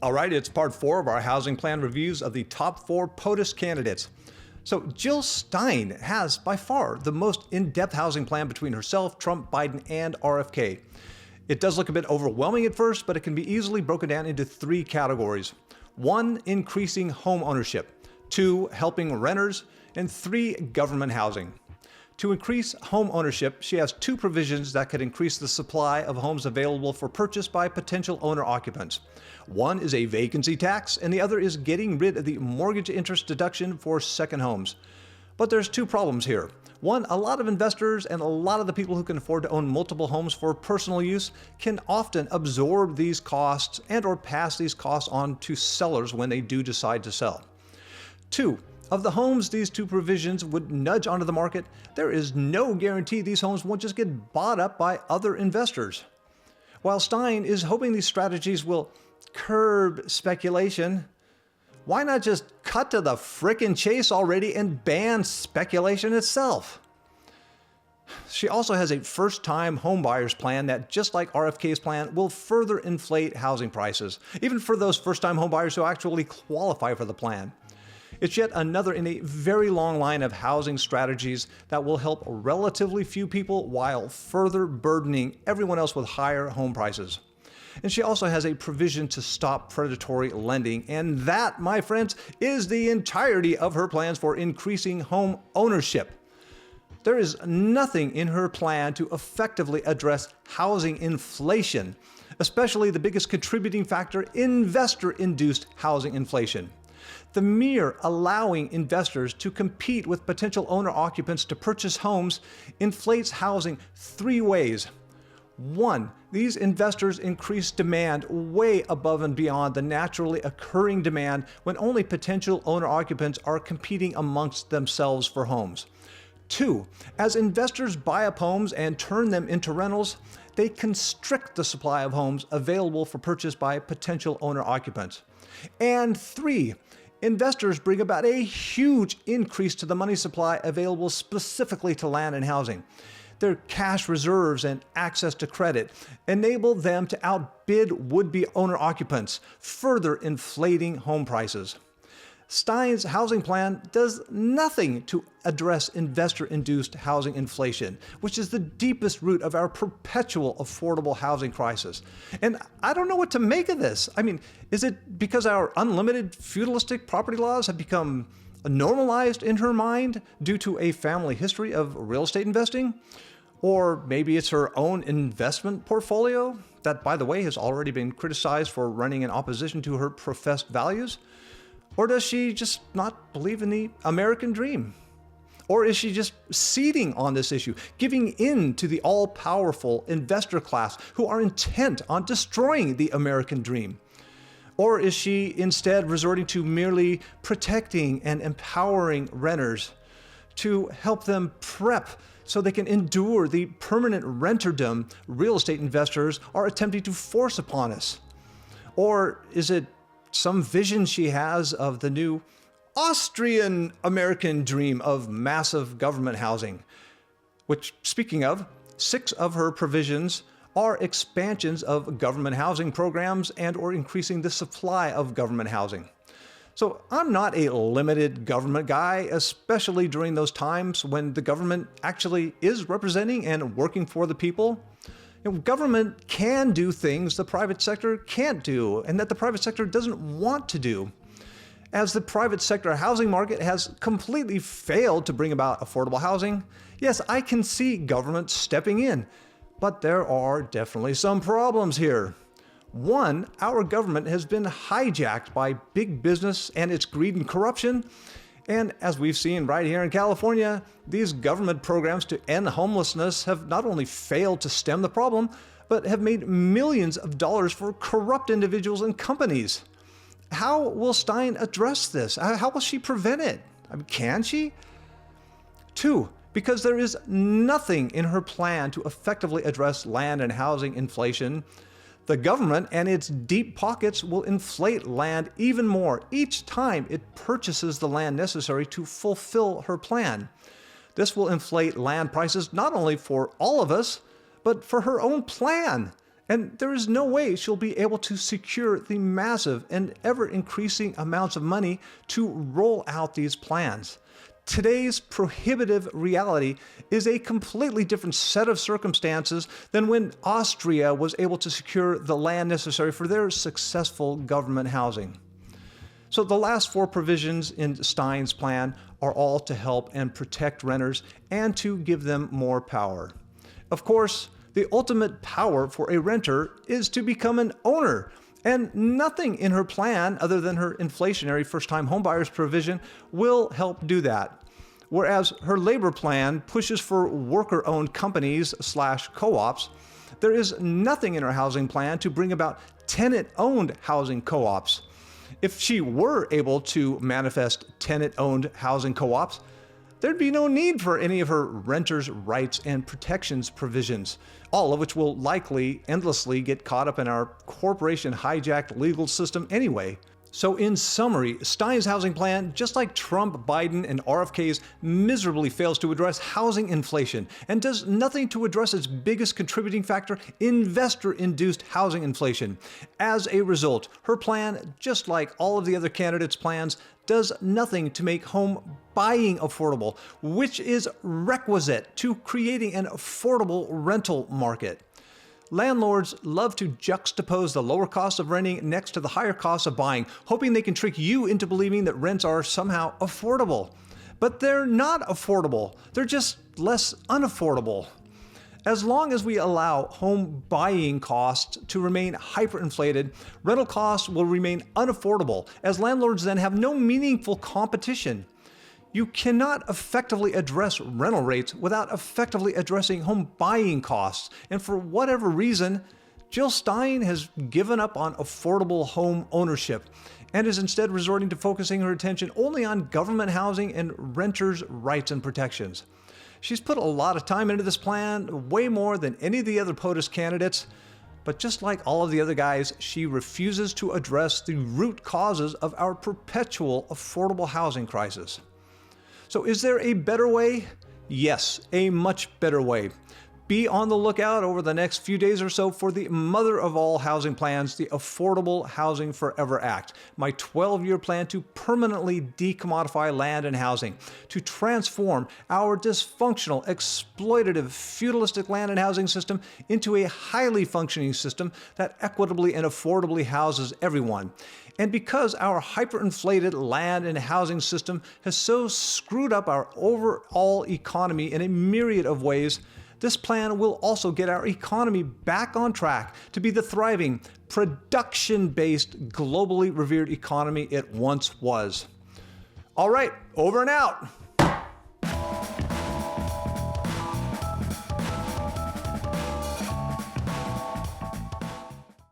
All right, it's part 4 of our housing plan reviews of the top 4 POTUS candidates. So Jill Stein has by far the most in-depth housing plan between herself, Trump, Biden, and RFK. It does look a bit overwhelming at first, but it can be easily broken down into 3 categories. 1, increasing home ownership. 2, helping renters. And 3, government housing. To increase home ownership, she has 2 provisions that could increase the supply of homes available for purchase by potential owner-occupants. One is a vacancy tax, and the other is getting rid of the mortgage interest deduction for second homes. But there's 2 problems here. One, a lot of investors and a lot of the people who can afford to own multiple homes for personal use can often absorb these costs and/or pass these costs on to sellers when they do decide to sell. 2, of the homes these 2 provisions would nudge onto the market, there is no guarantee these homes won't just get bought up by other investors. While Stein is hoping these strategies will curb speculation, why not just cut to the frickin' chase already and ban speculation itself? She also has a first-time homebuyers plan that, just like RFK's plan, will further inflate housing prices, even for those first-time homebuyers who actually qualify for the plan. It's yet another in a very long line of housing strategies that will help relatively few people while further burdening everyone else with higher home prices. And she also has a provision to stop predatory lending, and that, my friends, is the entirety of her plans for increasing home ownership. There is nothing in her plan to effectively address housing inflation, especially the biggest contributing factor, investor-induced housing inflation. The mere allowing investors to compete with potential owner-occupants to purchase homes inflates housing 3 ways. 1, these investors increase demand way above and beyond the naturally occurring demand when only potential owner-occupants are competing amongst themselves for homes. 2, as investors buy up homes and turn them into rentals, they constrict the supply of homes available for purchase by potential owner-occupants. And 3, investors bring about a huge increase to the money supply available specifically to land and housing. Their cash reserves and access to credit enable them to outbid would-be owner-occupants, further inflating home prices. Stein's housing plan does nothing to address investor-induced housing inflation, which is the deepest root of our perpetual affordable housing crisis. And I don't know what to make of this. I mean, is it because our unlimited feudalistic property laws have become normalized in her mind due to a family history of real estate investing? Or maybe it's her own investment portfolio that, by the way, has already been criticized for running in opposition to her professed values? Or does she just not believe in the American dream? Or is she just ceding on this issue, giving in to the all-powerful investor class who are intent on destroying the American dream? Or is she instead resorting to merely protecting and empowering renters to help them prep so they can endure the permanent renterdom real estate investors are attempting to force upon us? Or is it some vision she has of the new Austrian American dream of massive government housing, which, speaking of, 6 of her provisions are expansions of government housing programs and/or increasing the supply of government housing. So I'm not a limited government guy, especially during those times when the government actually is representing and working for the people. Government can do things the private sector can't do, and that the private sector doesn't want to do. As the private sector housing market has completely failed to bring about affordable housing, yes, I can see government stepping in, but there are definitely some problems here. 1, our government has been hijacked by big business and its greed and corruption. And as we've seen right here in California, these government programs to end homelessness have not only failed to stem the problem, but have made millions of dollars for corrupt individuals and companies. How will Stein address this? How will she prevent it? I mean, can she? 2, because there is nothing in her plan to effectively address land and housing inflation, the government and its deep pockets will inflate land even more each time it purchases the land necessary to fulfill her plan. This will inflate land prices not only for all of us, but for her own plan And there is no way she'll be able to secure the massive and ever-increasing amounts of money to roll out these plans. Today's prohibitive reality is a completely different set of circumstances than when Austria was able to secure the land necessary for their successful government housing. So the last four provisions in Stein's plan are all to help and protect renters and to give them more power. Of course, the ultimate power for a renter is to become an owner, and nothing in her plan other than her inflationary first-time homebuyers provision will help do that. Whereas her labor plan pushes for worker-owned companies / co-ops, there is nothing in her housing plan to bring about tenant-owned housing co-ops. If she were able to manifest tenant-owned housing co-ops, there'd be no need for any of her renters' rights and protections provisions, all of which will likely endlessly get caught up in our corporation-hijacked legal system anyway. So in summary, Stein's housing plan, just like Trump, Biden, and RFK's, miserably fails to address housing inflation and does nothing to address its biggest contributing factor, investor-induced housing inflation. As a result, her plan, just like all of the other candidates' plans, does nothing to make home buying affordable, which is requisite to creating an affordable rental market. Landlords love to juxtapose the lower cost of renting next to the higher cost of buying, hoping they can trick you into believing that rents are somehow affordable. But they're not affordable. They're just less unaffordable. As long as we allow home buying costs to remain hyperinflated, rental costs will remain unaffordable, as landlords then have no meaningful competition. You cannot effectively address rental rates without effectively addressing home buying costs. And for whatever reason, Jill Stein has given up on affordable home ownership and is instead resorting to focusing her attention only on government housing and renters' rights and protections. She's put a lot of time into this plan, way more than any of the other POTUS candidates. But just like all of the other guys, she refuses to address the root causes of our perpetual affordable housing crisis. So is there a better way? Yes, a much better way. Be on the lookout over the next few days or so for the mother of all housing plans, the Affordable Housing Forever Act, my 12-year plan to permanently decommodify land and housing, to transform our dysfunctional, exploitative, feudalistic land and housing system into a highly functioning system that equitably and affordably houses everyone. And because our hyperinflated land and housing system has so screwed up our overall economy in a myriad of ways, this plan will also get our economy back on track to be the thriving, production-based, globally revered economy it once was. All right, over and out.